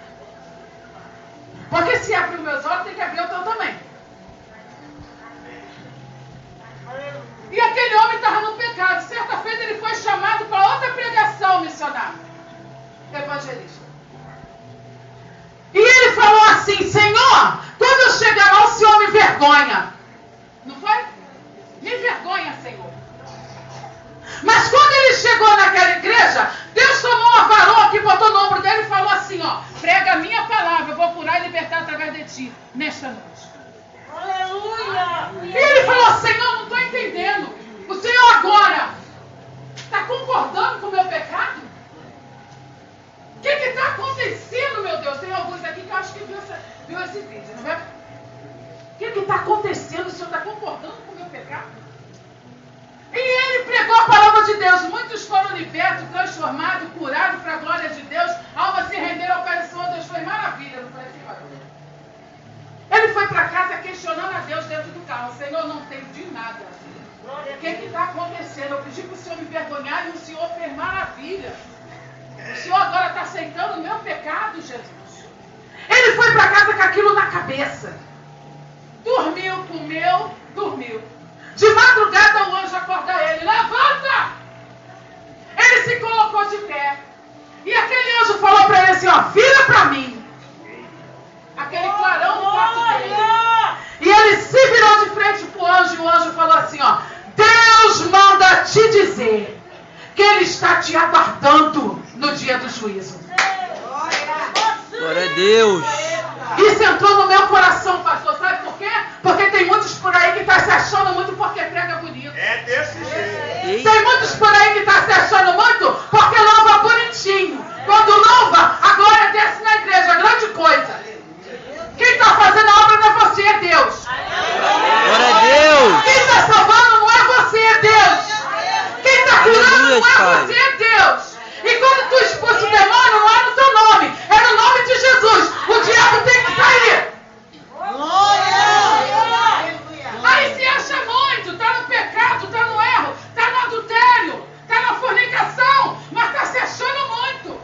Porque se abre os meus olhos, tem que abrir o teu também. E aquele homem estava no pecado. Certa feita ele foi chamado para outra pregação missionária. Evangelista. E ele falou assim: Senhor, quando eu chegar lá, o Senhor me vergonha. Não foi? Me vergonha, Senhor. Mas quando ele chegou naquela igreja, Deus tomou uma varoa que botou no ombro dele e falou assim, ó: prega a minha palavra, eu vou curar e libertar através de ti, nesta noite. Aleluia! E ele falou: Senhor, não estou entendendo. O Senhor agora está concordando com o meu pecado? O que está acontecendo, meu Deus? Tem alguns aqui que eu acho que viu esse vídeo, não é? O que está acontecendo? O Senhor está concordando com o meu pecado? E ele pregou a palavra de Deus. Muitos foram libertos, transformados, curados para a glória de Deus. Almas se renderam ao Pai do Senhor. Deus foi maravilha. Não foi assim, maravilha? Ele foi para casa questionando a Deus dentro do carro: Senhor, não entendi nada. O que está acontecendo? Eu pedi para o Senhor me vergonhar e o Senhor fez maravilha. O Senhor agora está aceitando o meu pecado, Jesus. Ele foi para casa com aquilo na cabeça. Dormiu, comeu, dormiu. De madrugada o anjo acorda ele: levanta! Ele se colocou de pé. E aquele anjo falou para ele assim, ó: vira para mim. Aquele clarão no quarto dele. E ele se virou de frente para o anjo. E o anjo falou assim, ó: Deus manda te dizer que Ele está te aguardando no dia do juízo. Glória a Deus. Isso entrou no meu coração, pastor. Sabe por quê? Porque tem muitos por aí que estão se achando muito porque prega bonito. É desse jeito. Tem muitos por aí que estão se achando muito porque louva bonitinho. Quando louva, a glória desce na igreja. Grande coisa. Quem está fazendo a obra não é você, é Deus. Glória a Deus. Quem está salvando não é você, é Deus. Quem está curando não é você, é Deus. E quando tu expulsa o demônio, não é no teu nome, é no nome de Jesus. O diabo tem que sair. Aí se acha muito, está no pecado, está no erro, está no adultério, está na fornicação, mas está se achando muito.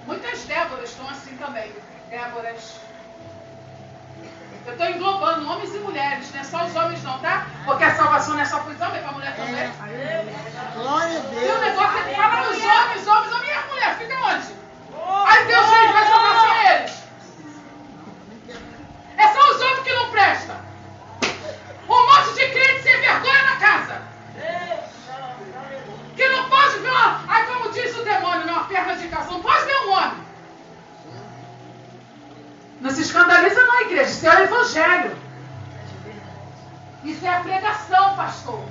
Muitas Déboras estão assim também. Déboras. Eu estou englobando homens e mulheres, não é só os homens não, tá? Porque a salvação não é só para os homens, é para a mulher também. Glória a E o Deus. negócio é que fala os homens, e as mulheres, fica onde? Aí Deus vai salvar só eles. É só os homens que não prestam. Um monte de crente sem vergonha na casa. Que não pode ver uma... Aí como diz o demônio, uma perna de caça, não pode ver um homem. Não se escandaliza não, igreja. Isso é o evangelho. Isso é a pregação, pastor.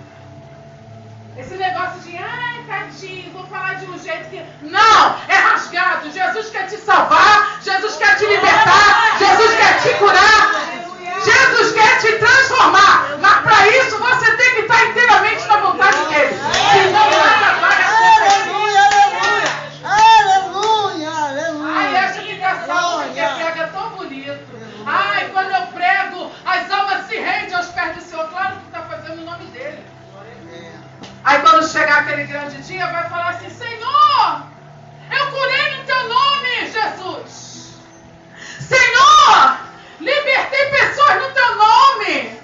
Esse negócio de, ai, tadinho, vou falar de um jeito que... Não, é rasgado. Jesus quer te salvar, Jesus quer te libertar, Jesus quer te curar, Jesus quer te transformar. Mas para isso você tem que estar inteiramente na vontade dele. Senão não vai acabar. Aleluia, aleluia. Ai, acha que tá salvo porque prega tão bonito. Ai, quando eu prego, as almas se rendem aos pés do Senhor. Claro que está fazendo o nome dele. Aí quando chegar aquele grande dia, vai falar assim: Senhor, eu curei no teu nome, Jesus. Senhor, libertei pessoas no teu nome.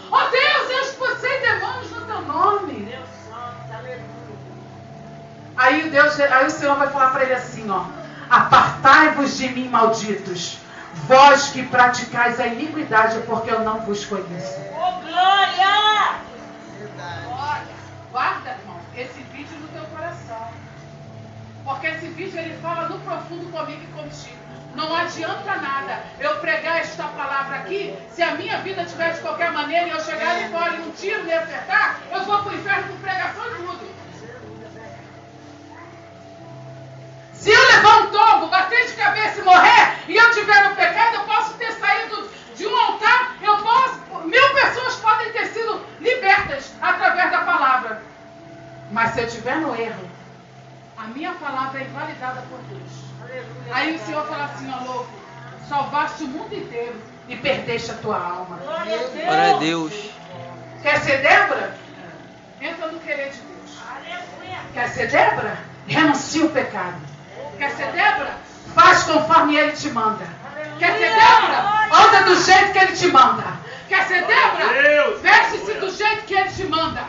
Oh Deus, eu expulsei demônios no teu nome. Aí o Senhor vai falar para ele assim, ó: apartai-vos de mim, malditos, vós que praticais a iniquidade, porque eu não vos conheço. Oh, glória! Porque esse vídeo ele fala no profundo comigo e contigo. Não adianta nada eu pregar esta palavra aqui, se a minha vida tiver de qualquer maneira e eu chegar ali fora e um tiro me acertar, eu vou para o inferno com pregação e tudo. Se eu levar um tombo, bater de cabeça e morrer, e eu tiver no pecado, eu posso ter saído de um altar, 1000 pessoas podem ter sido libertas através da palavra. Mas se eu estiver no erro, a minha palavra é invalidada por Deus. Aí o Senhor fala assim, ó louco, salvaste o mundo inteiro e perdeste a tua alma. Glória a Deus. Quer ser Débora? Entra no querer de Deus. Quer ser Débora? Renuncia o pecado. Quer ser Débora? Faz conforme Ele te manda. Quer ser Débora? Anda do jeito que Ele te manda. Quer ser Débora? Veste-se do jeito que Ele te manda.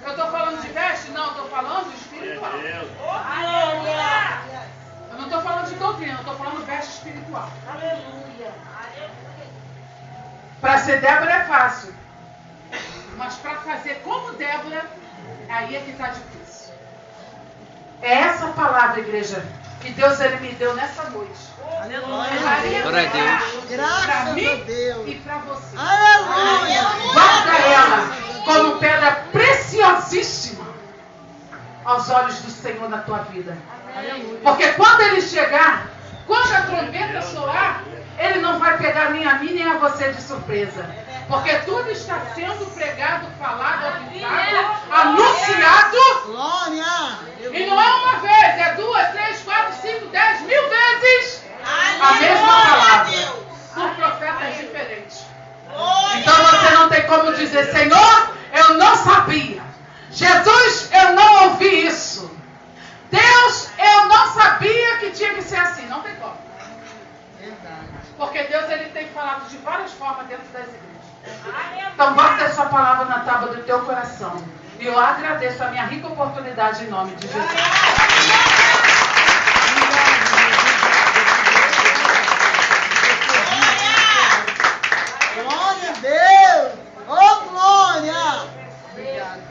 Eu estou falando de veste? Não, eu estou falando espiritual. Eu não estou falando de doutrina, eu estou falando veste espiritual. Para ser Débora é fácil. Mas para fazer como Débora, aí é que está difícil. É essa palavra, igreja, que Deus ele me deu nessa noite. Glória a Deus. Para mim a Deus. e para você. Aleluia. Guarda ela como pedra preciosíssima aos olhos do Senhor na tua vida. Porque quando ele chegar, quando a trombeta soar, ele não vai pegar nem a mim nem a você de surpresa. Porque tudo está sendo pregado, falado, avisado, anunciado. Glória. E não é uma vez, é 2, 3, 4, 5, 10, 1000 vezes a mesma palavra. Por profetas diferentes. Então você não tem como dizer, Senhor, eu não sabia. Jesus, eu não ouvi isso. Deus, eu não sabia que tinha que ser assim. Não tem como. Porque Deus ele tem falado de várias formas dentro das igrejas. Então bota essa palavra na tábua do teu coração. E eu agradeço a minha rica oportunidade em nome de Jesus.